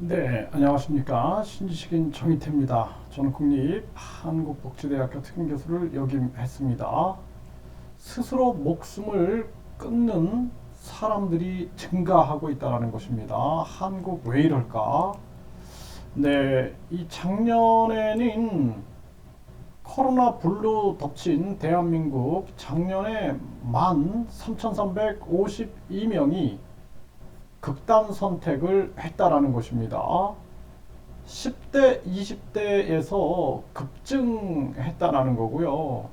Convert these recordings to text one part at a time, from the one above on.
네, 안녕하십니까. 신지식인 정희태입니다. 저는 국립한국복지대학교 특임교수를 역임했습니다. 스스로 목숨을 끊는 사람들이 증가하고 있다는 것입니다. 한국 왜 이럴까? 네, 이 작년에는 코로나 불로 덮친 대한민국 작년에 13,352명이 극단 선택을 했다라는 것입니다. 10대, 20대에서 급증했다라는 거고요.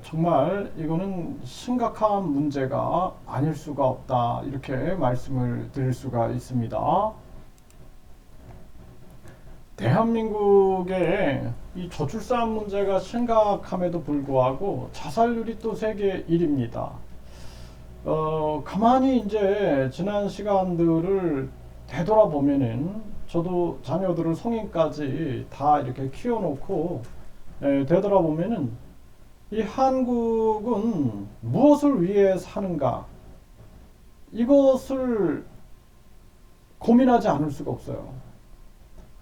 정말 이거는 심각한 문제가 아닐 수가 없다. 이렇게 말씀을 드릴 수가 있습니다. 대한민국의 이 저출산 문제가 심각함에도 불구하고 자살률이 또 세계 1위입니다. 가만히 이제 지난 시간들을 되돌아보면은 저도 자녀들을 성인까지 다 이렇게 키워놓고 되돌아보면은 이 한국은 무엇을 위해 사는가 이것을 고민하지 않을 수가 없어요.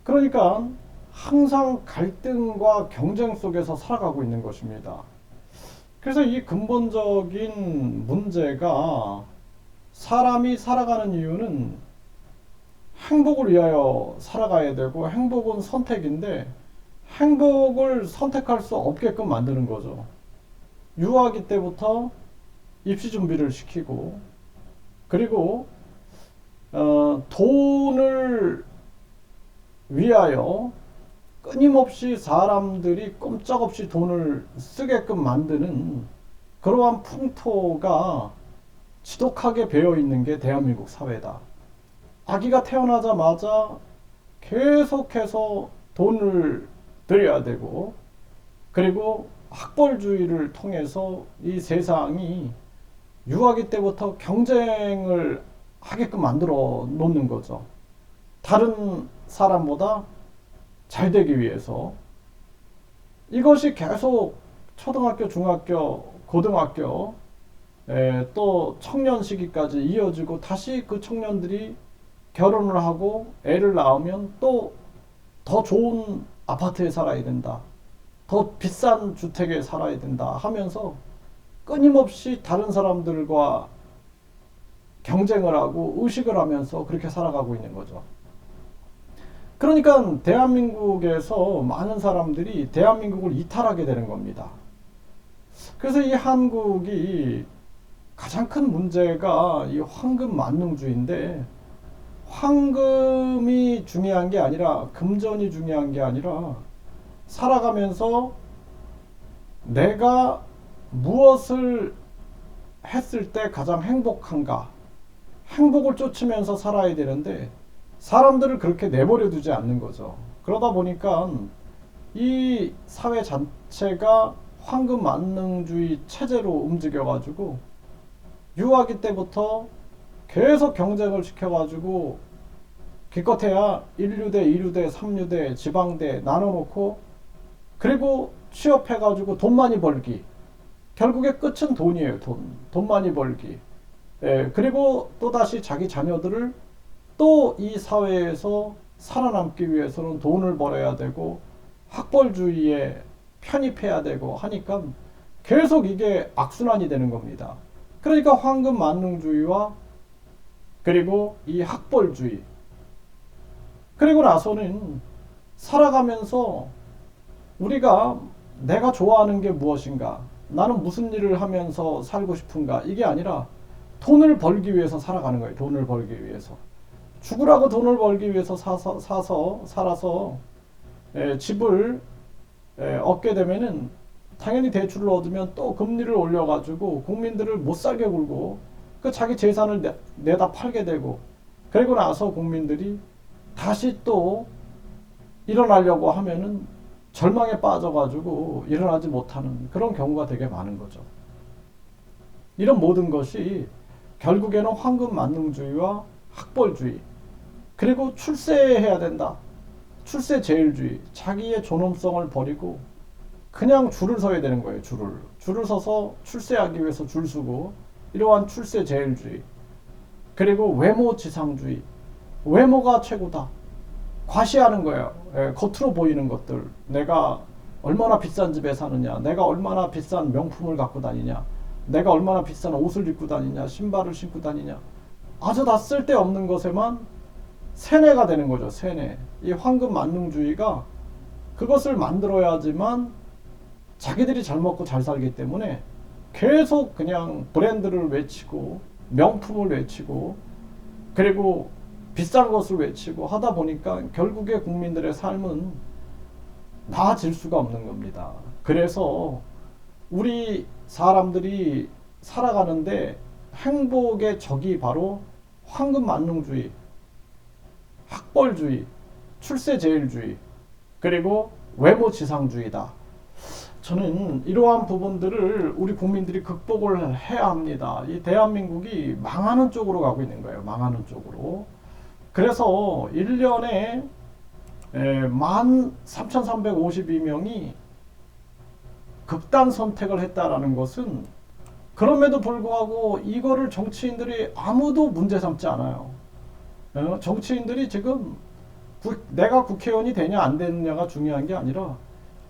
그러니까 항상 갈등과 경쟁 속에서 살아가고 있는 것입니다. 그래서 이 근본적인 문제가 사람이 살아가는 이유는 행복을 위하여 살아가야 되고 행복은 선택인데 행복을 선택할 수 없게끔 만드는 거죠. 유아기 때부터 입시 준비를 시키고 그리고 돈을 위하여 끊임없이 사람들이 꼼짝없이 돈을 쓰게끔 만드는 그러한 풍토가 지독하게 배어 있는 게 대한민국 사회다. 아기가 태어나자마자 계속해서 돈을 들여야 되고 그리고 학벌주의를 통해서 이 세상이 유아기 때부터 경쟁을 하게끔 만들어 놓는 거죠. 다른 사람보다 잘 되기 위해서 이것이 계속 초등학교, 중학교, 고등학교 또 청년 시기까지 이어지고 다시 그 청년들이 결혼을 하고 애를 낳으면 또 더 좋은 아파트에 살아야 된다. 더 비싼 주택에 살아야 된다 하면서 끊임없이 다른 사람들과 경쟁을 하고 의식을 하면서 그렇게 살아가고 있는 거죠. 그러니까 대한민국에서 많은 사람들이 대한민국을 이탈하게 되는 겁니다. 그래서 이 한국이 가장 큰 문제가 이 황금 만능주의인데 황금이 중요한 게 아니라 금전이 중요한 게 아니라 살아가면서 내가 무엇을 했을 때 가장 행복한가 행복을 쫓으면서 살아야 되는데 사람들을 그렇게 내버려 두지 않는 거죠. 그러다 보니까 이 사회 자체가 황금 만능주의 체제로 움직여가지고 유아기 때부터 계속 경쟁을 시켜가지고 기껏해야 1류대, 2류대, 3류대, 지방대 나눠놓고 그리고 취업해가지고 돈 많이 벌기. 결국에 끝은 돈이에요. 돈 많이 벌기. 그리고 또다시 자기 자녀들을 또 이 사회에서 살아남기 위해서는 돈을 벌어야 되고 학벌주의에 편입해야 되고 하니까 계속 이게 악순환이 되는 겁니다. 그러니까 황금 만능주의와 그리고 이 학벌주의 그리고 나서는 살아가면서 우리가 내가 좋아하는 게 무엇인가 나는 무슨 일을 하면서 살고 싶은가 이게 아니라 돈을 벌기 위해서 살아가는 거예요. 돈을 벌기 위해서 죽으라고 돈을 벌기 위해서 살아서 집을 얻게 되면은 당연히 대출을 얻으면 또 금리를 올려가지고 국민들을 못 살게 굴고 그 자기 재산을 내다 팔게 되고 그리고 나서 국민들이 다시 또 일어나려고 하면은 절망에 빠져가지고 일어나지 못하는 그런 경우가 되게 많은 거죠. 이런 모든 것이 결국에는 황금 만능주의와 학벌주의 그리고 출세해야 된다. 출세 제일주의 자기의 존엄성을 버리고 그냥 줄을 서야 되는 거예요. 줄을 서서 출세하기 위해서 줄 서고 이러한 출세 제일주의 그리고 외모 지상주의 외모가 최고다. 과시하는 거예요. 예, 겉으로 보이는 것들. 내가 얼마나 비싼 집에 사느냐, 내가 얼마나 비싼 명품을 갖고 다니냐, 내가 얼마나 비싼 옷을 입고 다니냐, 신발을 신고 다니냐. 아주 다 쓸데없는 것에만 세뇌가 되는 거죠. 세뇌. 이 황금 만능주의가 그것을 만들어야지만 자기들이 잘 먹고 잘 살기 때문에 계속 그냥 브랜드를 외치고 명품을 외치고 그리고 비싼 것을 외치고 하다 보니까 결국에 국민들의 삶은 나아질 수가 없는 겁니다. 그래서 우리 사람들이 살아가는데 행복의 적이 바로 황금 만능주의, 학벌주의, 출세제일주의, 그리고 외모지상주의다. 저는 이러한 부분들을 우리 국민들이 극복을 해야 합니다. 이 대한민국이 망하는 쪽으로 가고 있는 거예요. 망하는 쪽으로. 그래서 1년에 13,352명이 극단 선택을 했다라는 것은 그럼에도 불구하고 이거를 정치인들이 아무도 문제 삼지 않아요. 정치인들이 지금 내가 국회의원이 되냐 안 되느냐가 중요한 게 아니라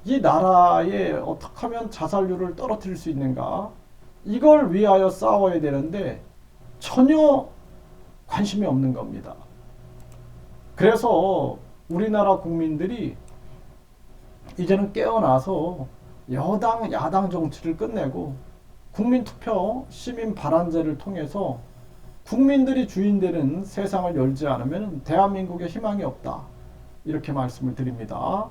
이 나라에 어떻게 하면 자살률을 떨어뜨릴 수 있는가, 이걸 위하여 싸워야 되는데 전혀 관심이 없는 겁니다. 그래서 우리나라 국민들이 이제는 깨어나서 여당 야당 정치를 끝내고 국민투표 시민 발안제를 통해서 국민들이 주인 되는 세상을 열지 않으면 대한민국에 희망이 없다, 이렇게 말씀을 드립니다.